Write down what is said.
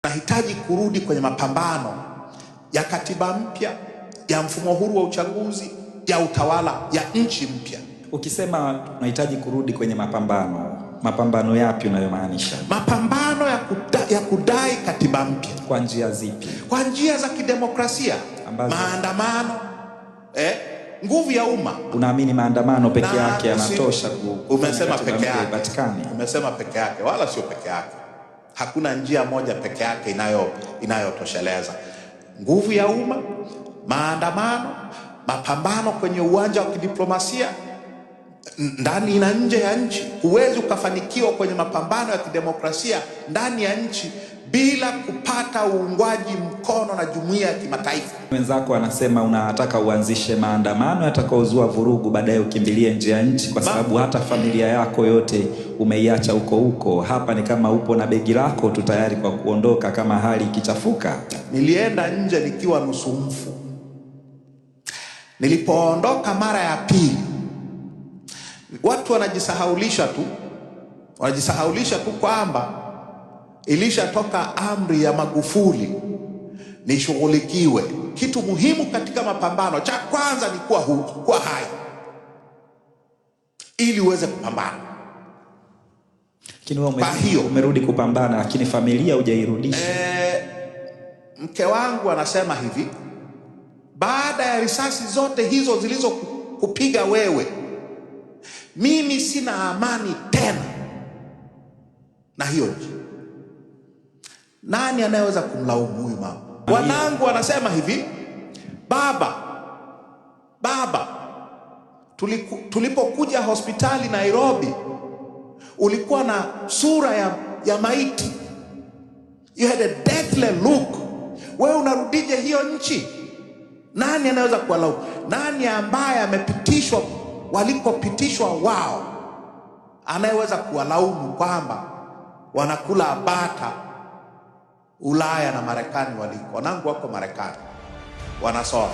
Nahitaji kurudi kwenye mapambano ya katiba mpya, ya mfumo huru wa uchaguzi, ya utawala, ya nchi mpya. Ukisema unahitaji kurudi kwenye mapambano yapi unayomaanisha? Mapambano ya kudai katiba mpya. Kwa njia zipi? Kwa njia za kidemokrasia, maandamano, nguvu ya umma. Unaamini maandamano peke yake yanatosha? Umesema peke yake. Umesema peke yake, wala sio peke yake. Hakuna njia moja peke yake inayotosheleza. Nguvu ya umma, maandamano, mapambano kwenye uwanja wa kidiplomasia ndani na nje ya nchi. Huwezi ukafanikiwa kwenye mapambano ya kidemokrasia ndani ya nchi bila kupata uungwaji mkono na jumuiya ya kimataifa. Wenzako anasema unataka uanzishe maandamano yatakaozua vurugu, baadaye ukimbilie nje ya nchi kwa sababu hata familia yako yote umeiacha huko. Hapa ni kama upo na begi lako tu tayari kwa kuondoka kama hali ikichafuka. Nilienda nje nikiwa nusu mfu. Nilipoondoka mara ya pili, watu wanajisahaulisha tu kwamba ilishatoka amri ya Magufuli nishughulikiwe. Kitu muhimu katika mapambano, cha kwanza ni kuwa hai ili uweze kupambana. Lakini wewe umerudi kupambana, lakini familia hujairudisha. Mke wangu anasema hivi, baada ya risasi zote hizo zilizokupiga wewe, mimi sina amani tena na hiyo nchi. Nani anayeweza kumlaumu huyu mama? Wanangu wanasema hivi, baba, tulipokuja hospitali Nairobi ulikuwa na sura ya maiti. You had a deathly look. Wewe unarudije hiyo nchi? Nani anaweza kuwalaumu? Nani ambaye amepitishwa walikopitishwa wao anayeweza kuwalaumu kwamba wanakula bata Ulaya na Marekani waliko? Wanangu wako Marekani wanasoma.